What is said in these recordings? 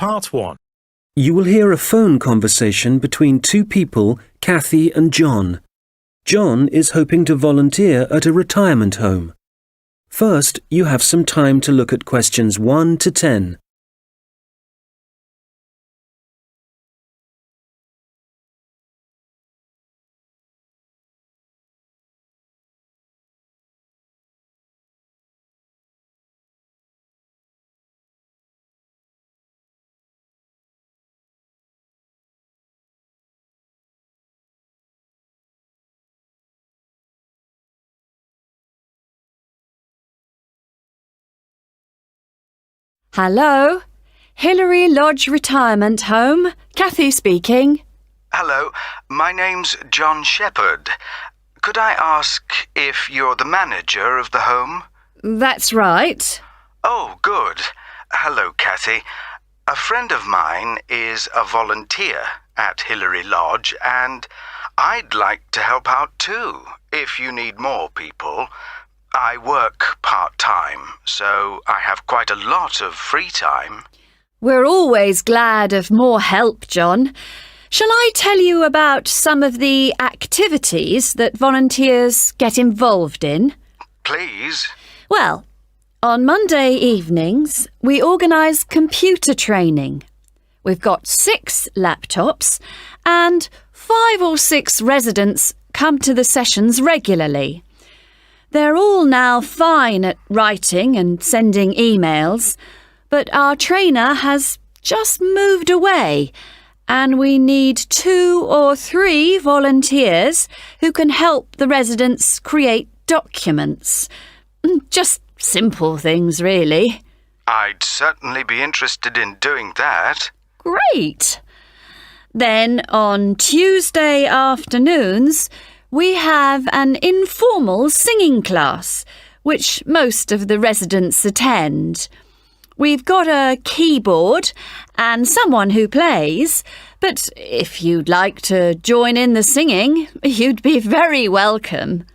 Part 1. You will hear a phone conversation between two people, Kathy and John. John is hoping to volunteer at a retirement home. First, you have some time to look at questions 1 to 10. Hello, Hilary Lodge Retirement Home. Kathy speaking. Hello, my name's John Shepherd. Could I ask if you're the manager of the home? That's right. Oh, good. Hello, Kathy. A friend of mine is a volunteer at Hilary Lodge, and I'd like to help out too, if you need more people. I work part-time, so I have quite a lot of free time. We're always glad of more help, John. Shall I tell you about some of the activities that volunteers get involved in? Please. Well, on Monday evenings, we organise computer training. We've got 6 laptops and 5 or 6 residents come to the sessions regularly. They're all now fine at writing and sending emails, but our trainer has just moved away and we need 2 or 3 volunteers who can help the residents create documents. Just simple things, really. I'd certainly be interested in doing that. Great! Then on Tuesday afternoons, we have an informal singing class, which most of the residents attend. We've got a keyboard and someone who plays, but if you'd like to join in the singing, you'd be very welcome.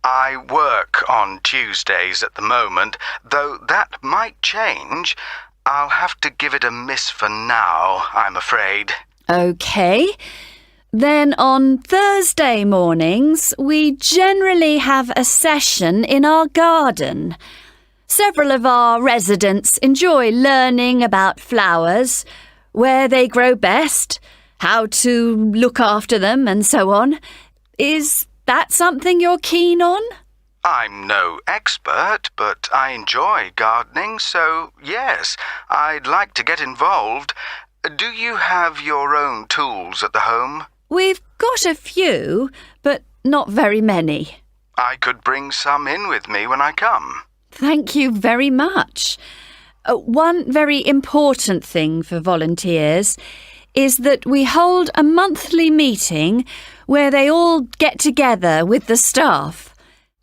I work on Tuesdays at the moment, though that might change. I'll have to give it a miss for now, I'm afraid. OK. Then on Thursday mornings, we generally have a session in our garden. Several of our residents enjoy learning about flowers, where they grow best, how to look after them and so on. Is that something you're keen on? I'm no expert, but I enjoy gardening, so yes, I'd like to get involved. Do you have your own tools at the home? We've got a few, but not very many. I could bring some in with me when I come. Thank you very much. One very important thing for volunteers is that we hold a monthly meeting where they all get together with the staff.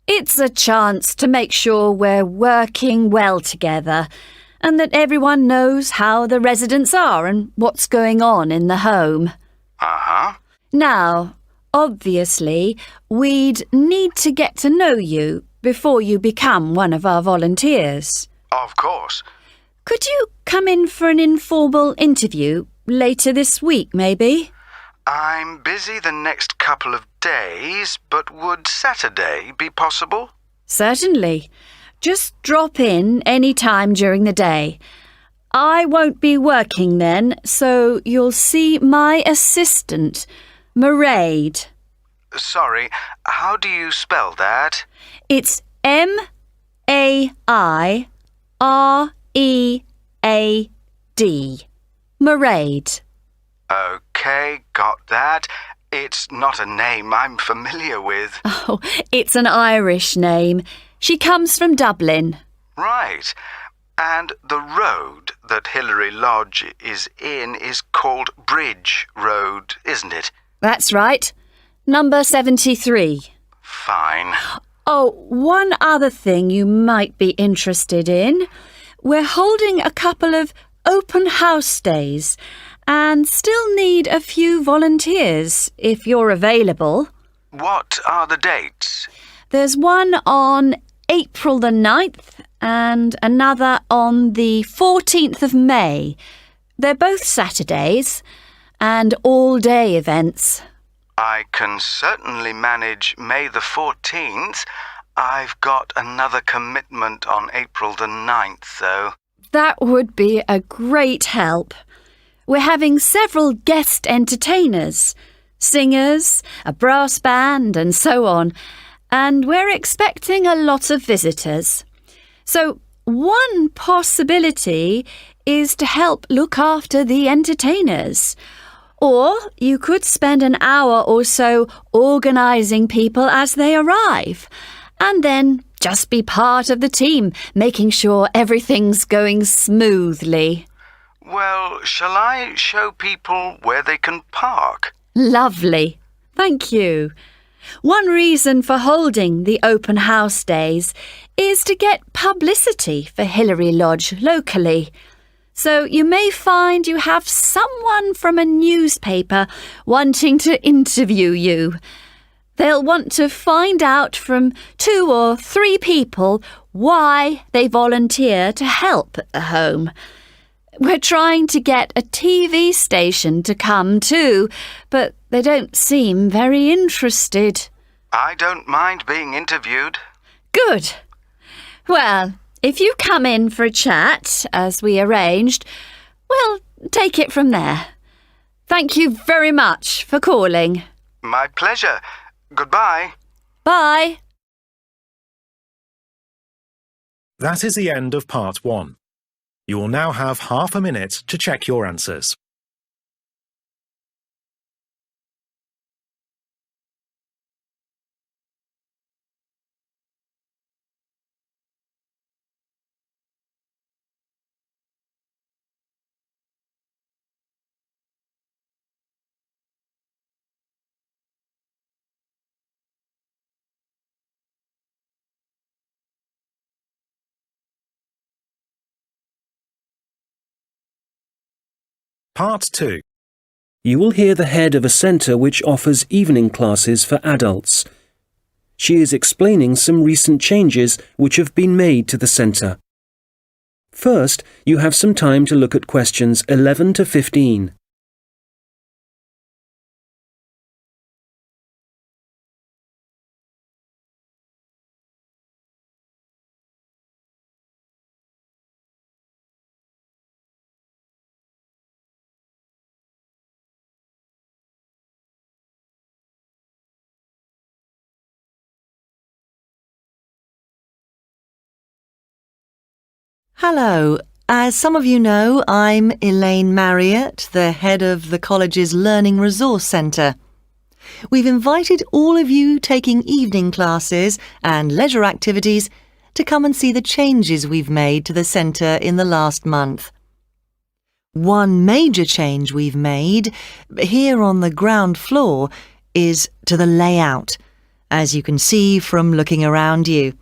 It's a chance to make sure we're working well together and that everyone knows how the residents are and what's going on in the home. Uh-huh. Now, obviously, we'd need to get to know you before you become one of our volunteers. Of course. Could you come in for an informal interview later this week, maybe? I'm busy the next couple of days, but would Saturday be possible? Certainly. Just drop in any time during the day. I won't be working then, so you'll see my assistant, Mairead. Sorry, how do you spell that? It's M-A-I-R-E-A-D. Mairead. OK, got that. It's not a name I'm familiar with. Oh, it's an Irish name. She comes from Dublin. Right. And the road that Hilary Lodge is in is called Bridge Road, isn't it? That's right. Number 73. Fine. Oh, one other thing you might be interested in. We're holding a couple of open house days and still need a few volunteers if you're available. What are the dates? There's one on April the 9th and another on the 14th of May. They're both Saturdays and all-day events. I can certainly manage May the 14th. I've got another commitment on April the 9th, though. That would be a great help. We're having several guest entertainers, singers, a brass band and so on, and we're expecting a lot of visitors. So one possibility is to help look after the entertainers. Or you could spend an hour or so organising people as they arrive, and then just be part of the team, making sure everything's going smoothly. Well, shall I show people where they can park? Lovely. Thank you. One reason for holding the open house days is to get publicity for Hilary Lodge locally. So you may find you have someone from a newspaper wanting to interview you. They'll want to find out from 2 or 3 people why they volunteer to help at the home. We're trying to get a TV station to come too, but they don't seem very interested. I don't mind being interviewed. Good. Well, if you come in for a chat, as we arranged, we'll take it from there. Thank you very much for calling. My pleasure. Goodbye. Bye. That is the end of part 1. You will now have half a minute to check your answers. Part 2. You will hear the head of a centre which offers evening classes for adults. She is explaining some recent changes which have been made to the centre. First, you have some time to look at questions 11 to 15. Hello. As some of you know, I'm Elaine Marriott, the head of the college's Learning Resource Centre. We've invited all of you taking evening classes and leisure activities to come and see the changes we've made to the centre in the last month. One major change we've made here on the ground floor is to the layout, as you can see from looking around you.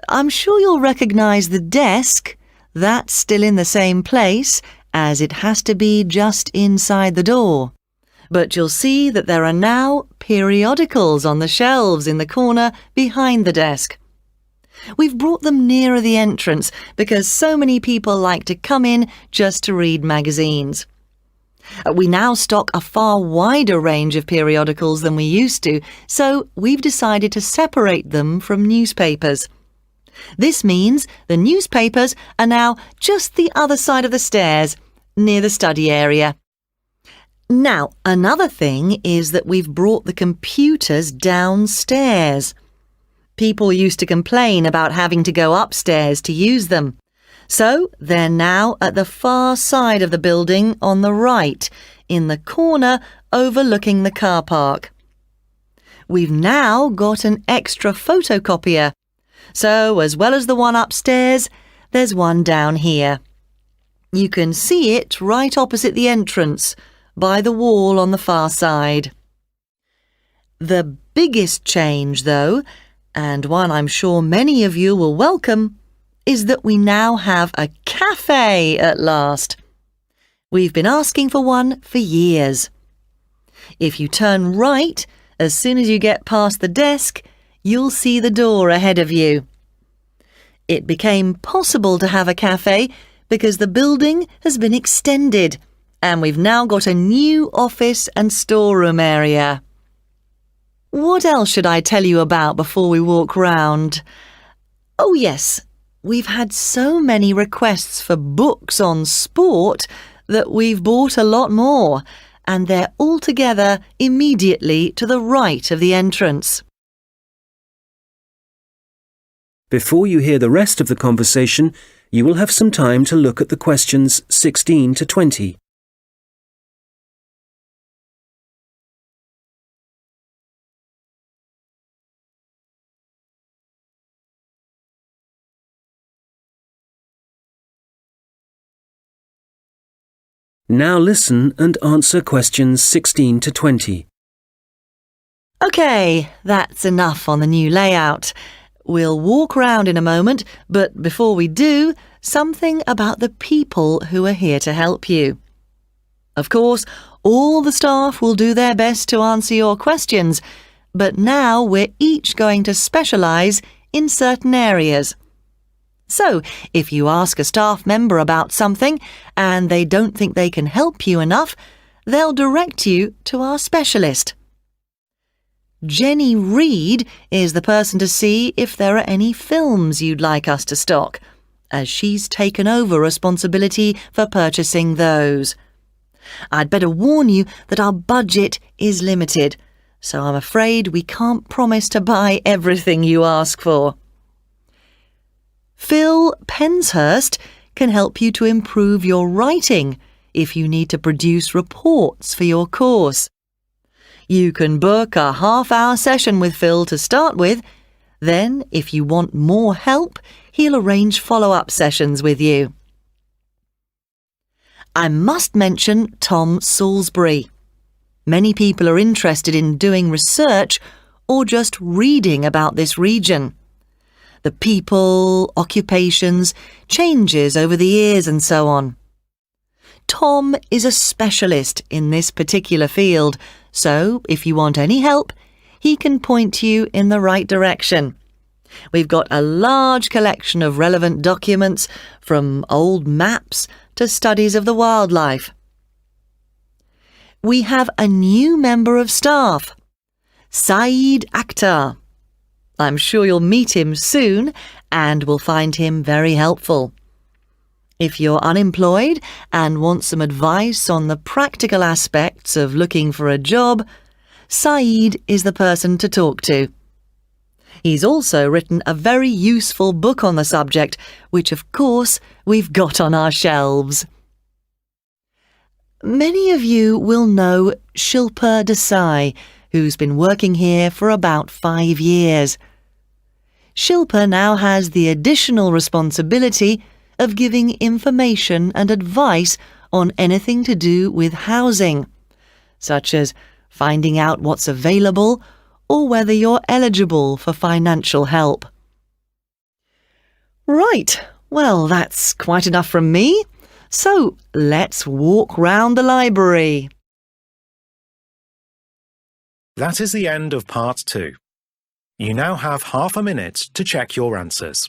I'm sure you'll recognise the desk. That's still in the same place, as it has to be just inside the door. But you'll see that there are now periodicals on the shelves in the corner behind the desk. We've brought them nearer the entrance because so many people like to come in just to read magazines. We now stock a far wider range of periodicals than we used to, so we've decided to separate them from newspapers. This means the newspapers are now just the other side of the stairs, near the study area. Now, another thing is that we've brought the computers downstairs. People used to complain about having to go upstairs to use them. So they're now at the far side of the building on the right, in the corner overlooking the car park. We've now got an extra photocopier. So, as well as the one upstairs, there's one down here. You can see it right opposite the entrance, by the wall on the far side. The biggest change, though, and one I'm sure many of you will welcome, is that we now have a cafe at last. We've been asking for one for years. If you turn right, as soon as you get past the desk, you'll see the door ahead of you. It became possible to have a cafe because the building has been extended and we've now got a new office and storeroom area. What else should I tell you about before we walk round? Oh yes, we've had so many requests for books on sport that we've bought a lot more, and they're all together immediately to the right of the entrance. Before you hear the rest of the conversation, you will have some time to look at the questions 16 to 20. Now listen and answer questions 16 to 20. OK, that's enough on the new layout. We'll walk round in a moment, but before we do, something about the people who are here to help you. Of course, all the staff will do their best to answer your questions, but now we're each going to specialise in certain areas. So, if you ask a staff member about something and they don't think they can help you enough, they'll direct you to our specialist. Jenny Reed is the person to see if there are any films you'd like us to stock, as she's taken over responsibility for purchasing those. I'd better warn you that our budget is limited, so I'm afraid we can't promise to buy everything you ask for. Phil Penshurst can help you to improve your writing if you need to produce reports for your course. You can book a half-hour session with Phil to start with. Then, if you want more help, he'll arrange follow-up sessions with you. I must mention Tom Salisbury. Many people are interested in doing research or just reading about this region. The people, occupations, changes over the years and so on. Tom is a specialist in this particular field, so if you want any help, he can point you in the right direction. We've got a large collection of relevant documents, from old maps to studies of the wildlife. We have a new member of staff, Saeed Akhtar. I'm sure you'll meet him soon and will find him very helpful. If you're unemployed and want some advice on the practical aspects of looking for a job, Saeed is the person to talk to. He's also written a very useful book on the subject, which of course we've got on our shelves. Many of you will know Shilpa Desai, who's been working here for about 5 years. Shilpa now has the additional responsibility of giving information and advice on anything to do with housing, such as finding out what's available or whether you're eligible for financial help. Right, well, that's quite enough from me. So let's walk round the library. That is the end of part 2. You now have half a minute to check your answers.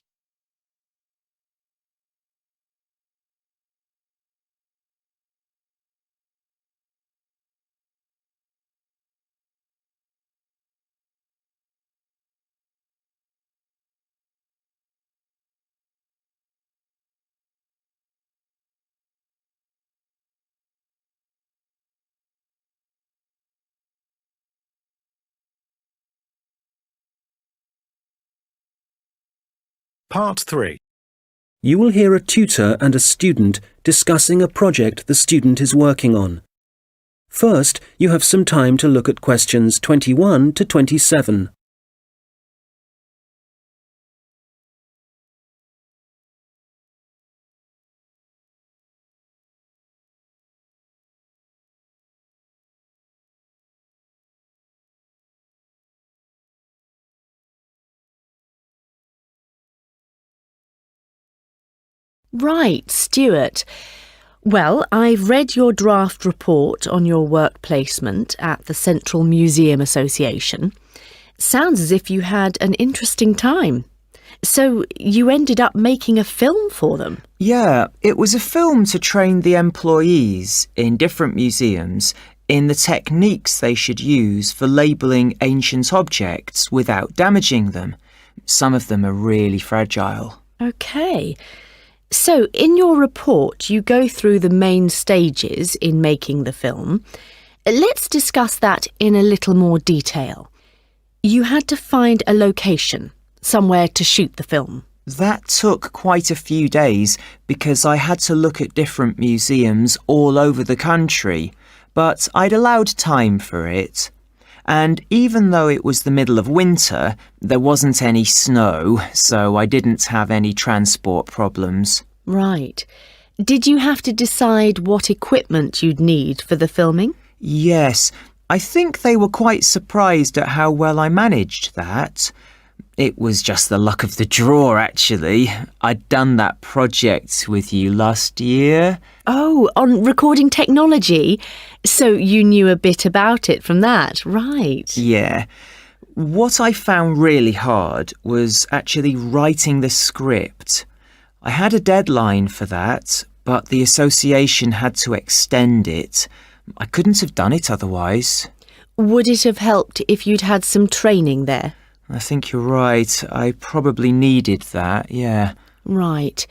Part 3. You will hear a tutor and a student discussing a project the student is working on. First, you have some time to look at questions 21 to 27. Right, Stuart. Well, I've read your draft report on your work placement at the Central Museum Association. Sounds as if you had an interesting time. So you ended up making a film for them? Yeah, it was a film to train the employees in different museums in the techniques they should use for labelling ancient objects without damaging them. Some of them are really fragile. OK. So in your report, you go through the main stages in making the film. Let's discuss that in a little more detail. You had to find a location, somewhere to shoot the film. That took quite a few days because I had to look at different museums all over the country, but I'd allowed time for it. And even though it was the middle of winter, there wasn't any snow, so I didn't have any transport problems. Right. Did you have to decide what equipment you'd need for the filming? Yes, I think they were quite surprised at how well I managed that. It was just the luck of the draw, actually. I'd done that project with you last year. Oh, on recording technology? So you knew a bit about it from that, right? Yeah. What I found really hard was actually writing the script. I had a deadline for that, but the association had to extend it. I couldn't have done it otherwise. Would it have helped if you'd had some training there? I think you're right. I probably needed that, yeah. Right.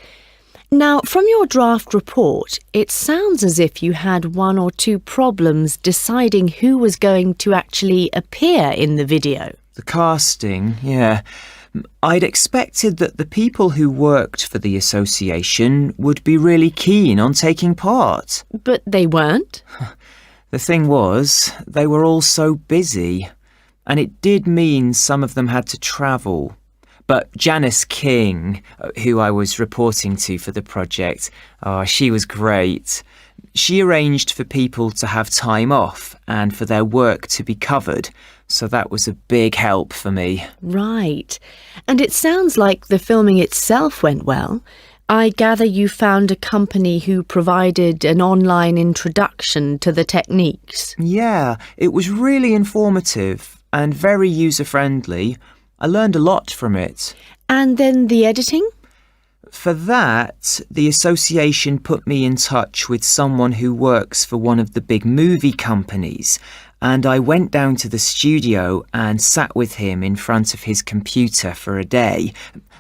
Now, from your draft report, it sounds as if you had one or two problems deciding who was going to actually appear in the video. The casting, yeah. I'd expected that the people who worked for the association would be really keen on taking part. But they weren't? The thing was, they were all so busy. And it did mean some of them had to travel. But Janice King, who I was reporting to for the project, she was great. She arranged for people to have time off and for their work to be covered, so that was a big help for me. Right. And it sounds like the filming itself went well. I gather you found a company who provided an online introduction to the techniques. Yeah, it was really informative and very user-friendly. I learned a lot from it. And then the editing? For that, the association put me in touch with someone who works for one of the big movie companies, and I went down to the studio and sat with him in front of his computer for a day,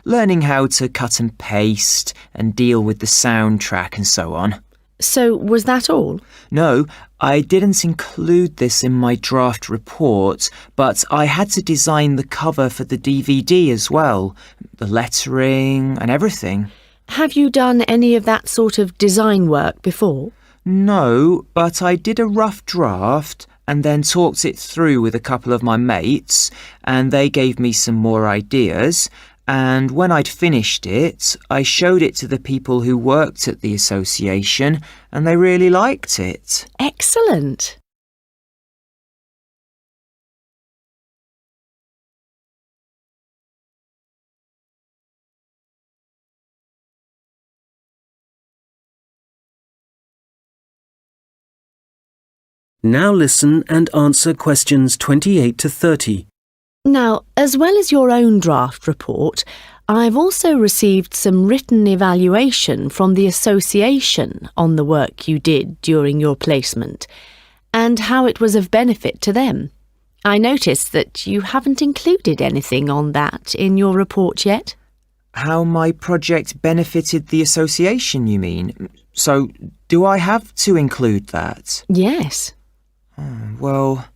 learning how to cut and paste and deal with the soundtrack and so on. So was that all? No, I didn't include this in my draft report, but I had to design the cover for the DVD as well, the lettering and everything. Have you done any of that sort of design work before? No, but I did a rough draft and then talked it through with a couple of my mates, and they gave me some more ideas. And when I'd finished it, I showed it to the people who worked at the association, and they really liked it. Excellent. Now listen and answer questions 28 to 30. Now, as well as your own draft report, I've also received some written evaluation from the association on the work you did during your placement and how it was of benefit to them. I noticed that you haven't included anything on that in your report yet. How my project benefited the association, you mean? So, do I have to include that? Yes. Well,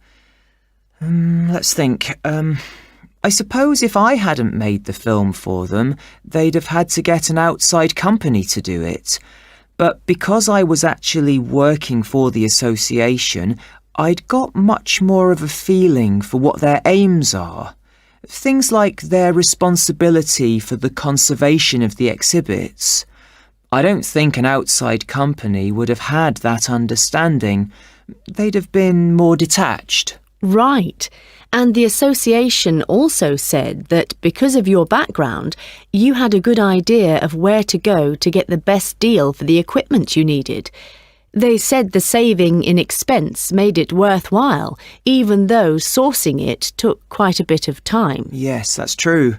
let's think. I suppose if I hadn't made the film for them, they'd have had to get an outside company to do it. But because I was actually working for the association, I'd got much more of a feeling for what their aims are. Things like their responsibility for the conservation of the exhibits. I don't think an outside company would have had that understanding. They'd have been more detached. Right. And the association also said that because of your background, you had a good idea of where to go to get the best deal for the equipment you needed. They said the saving in expense made it worthwhile, even though sourcing it took quite a bit of time. Yes, that's true.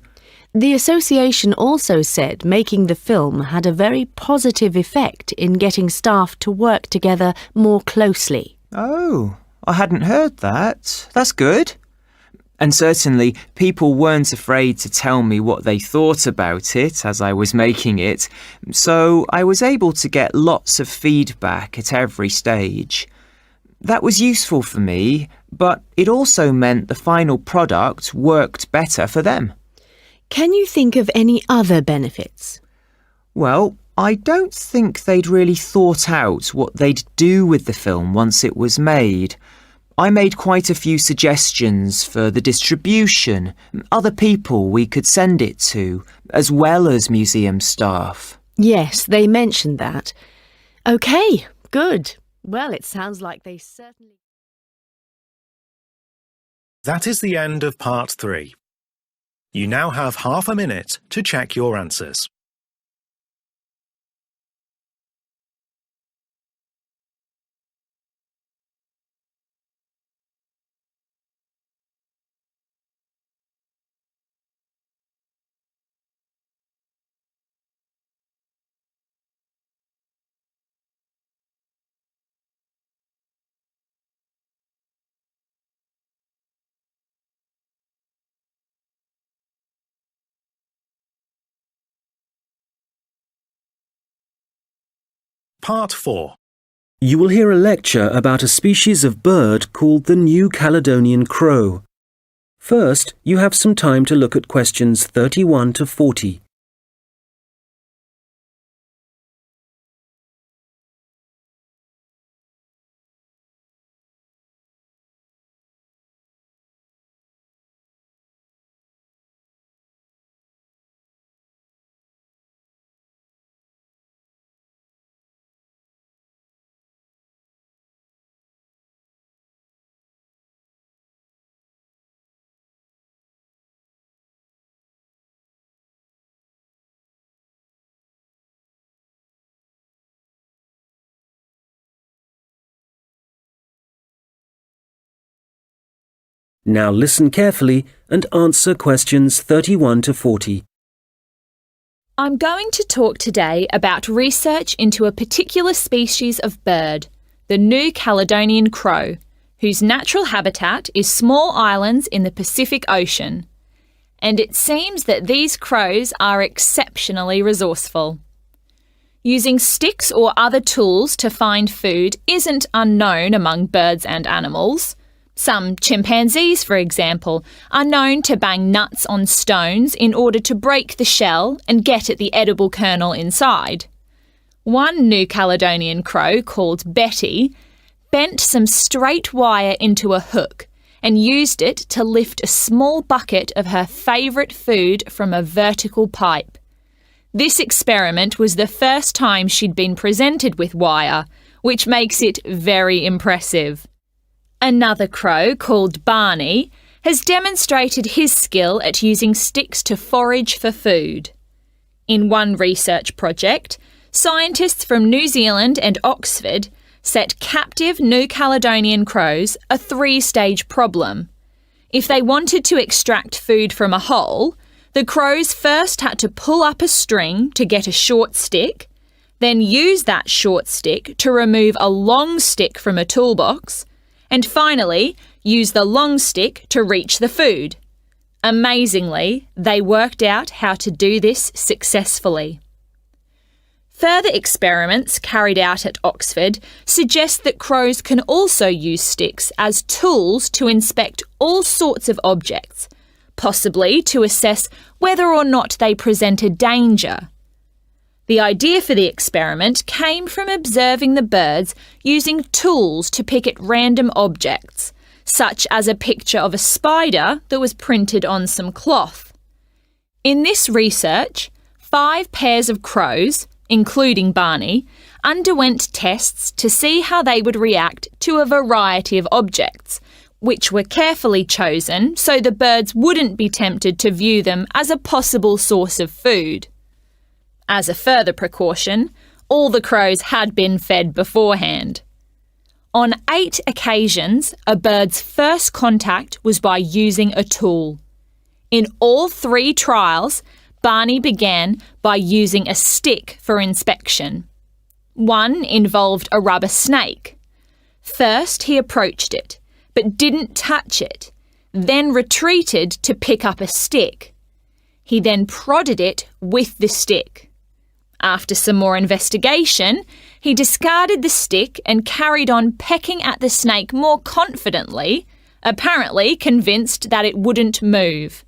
The association also said making the film had a very positive effect in getting staff to work together more closely. Oh, I hadn't heard that. That's good. And certainly people weren't afraid to tell me what they thought about it as I was making it, so I was able to get lots of feedback at every stage. That was useful for me, but it also meant the final product worked better for them. Can you think of any other benefits? Well, I don't think they'd really thought out what they'd do with the film once it was made. I made quite a few suggestions for the distribution, other people we could send it to, as well as museum staff. Yes, they mentioned that. OK, good. Well, it sounds like they certainly... That is the end of part 3. You now have half a minute to check your answers. Part 4. You will hear a lecture about a species of bird called the New Caledonian crow. First, you have some time to look at questions 31 to 40. Now listen carefully and answer questions 31 to 40. I'm going to talk today about research into a particular species of bird, the New Caledonian crow, whose natural habitat is small islands in the Pacific Ocean. And it seems that these crows are exceptionally resourceful. Using sticks or other tools to find food isn't unknown among birds and animals. Some chimpanzees, for example, are known to bang nuts on stones in order to break the shell and get at the edible kernel inside. One New Caledonian crow, called Betty, bent some straight wire into a hook and used it to lift a small bucket of her favourite food from a vertical pipe. This experiment was the first time she'd been presented with wire, which makes it very impressive. Another crow, called Barney, has demonstrated his skill at using sticks to forage for food. In one research project, scientists from New Zealand and Oxford set captive New Caledonian crows a 3-stage problem. If they wanted to extract food from a hole, the crows first had to pull up a string to get a short stick, then use that short stick to remove a long stick from a toolbox, and finally, use the long stick to reach the food. Amazingly, they worked out how to do this successfully. Further experiments carried out at Oxford suggest that crows can also use sticks as tools to inspect all sorts of objects, possibly to assess whether or not they presented danger. The idea for the experiment came from observing the birds using tools to pick at random objects, such as a picture of a spider that was printed on some cloth. In this research, 5 pairs of crows, including Barney, underwent tests to see how they would react to a variety of objects, which were carefully chosen so the birds wouldn't be tempted to view them as a possible source of food. As a further precaution, all the crows had been fed beforehand. On 8 occasions, a bird's first contact was by using a tool. In all 3 trials, Barney began by using a stick for inspection. One involved a rubber snake. First, he approached it, but didn't touch it, then retreated to pick up a stick. He then prodded it with the stick. After some more investigation, he discarded the stick and carried on pecking at the snake more confidently, apparently convinced that it wouldn't move.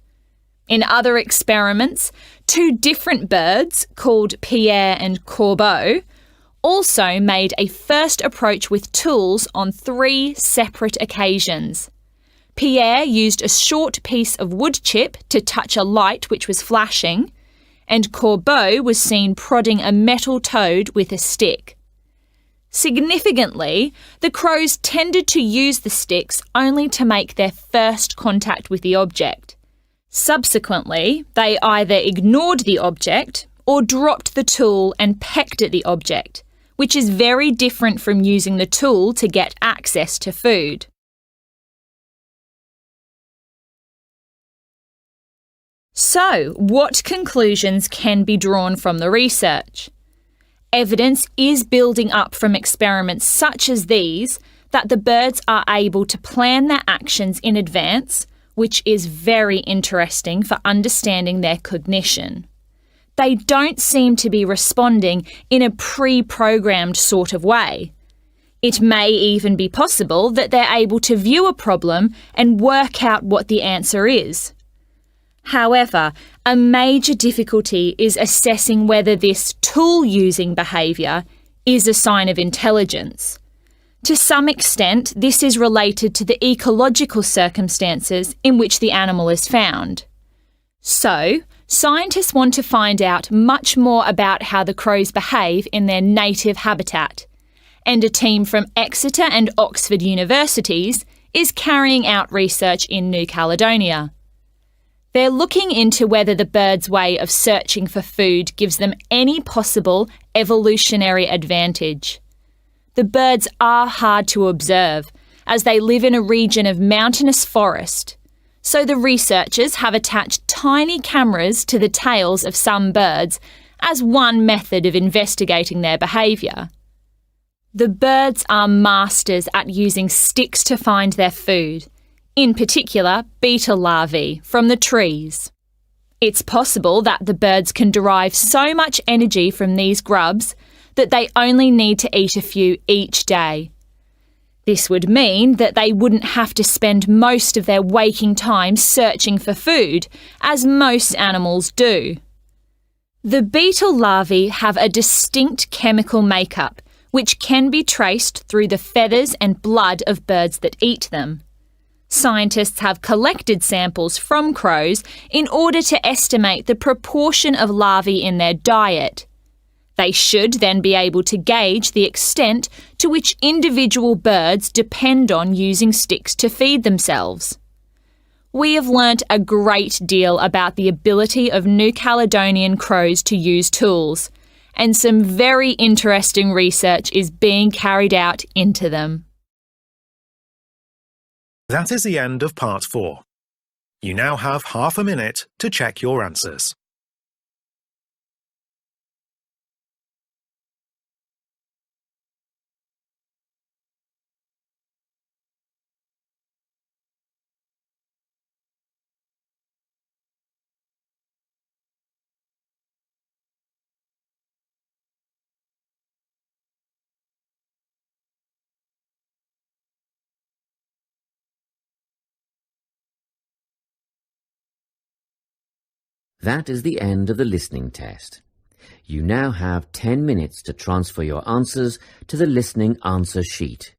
In other experiments, 2 different birds, called Pierre and Corbeau, also made a first approach with tools on 3 separate occasions. Pierre used a short piece of wood chip to touch a light which was flashing, and Corbeau was seen prodding a metal toad with a stick. Significantly, the crows tended to use the sticks only to make their first contact with the object. Subsequently, they either ignored the object or dropped the tool and pecked at the object, which is very different from using the tool to get access to food. So, what conclusions can be drawn from the research? Evidence is building up from experiments such as these that the birds are able to plan their actions in advance, which is very interesting for understanding their cognition. They don't seem to be responding in a pre-programmed sort of way. It may even be possible that they're able to view a problem and work out what the answer is. However, a major difficulty is assessing whether this tool-using behaviour is a sign of intelligence. To some extent, this is related to the ecological circumstances in which the animal is found. So, scientists want to find out much more about how the crows behave in their native habitat, and a team from Exeter and Oxford universities is carrying out research in New Caledonia. They're looking into whether the birds' way of searching for food gives them any possible evolutionary advantage. The birds are hard to observe, as they live in a region of mountainous forest, so the researchers have attached tiny cameras to the tails of some birds as one method of investigating their behaviour. The birds are masters at using sticks to find their food, in particular beetle larvae from the trees. It's possible that the birds can derive so much energy from these grubs that they only need to eat a few each day. This would mean that they wouldn't have to spend most of their waking time searching for food, as most animals do. The beetle larvae have a distinct chemical makeup, which can be traced through the feathers and blood of birds that eat them. Scientists have collected samples from crows in order to estimate the proportion of larvae in their diet. They should then be able to gauge the extent to which individual birds depend on using sticks to feed themselves. We have learnt a great deal about the ability of New Caledonian crows to use tools, and some very interesting research is being carried out into them. That is the end of part 4. You now have half a minute to check your answers. That is the end of the listening test. You now have 10 minutes to transfer your answers to the listening answer sheet.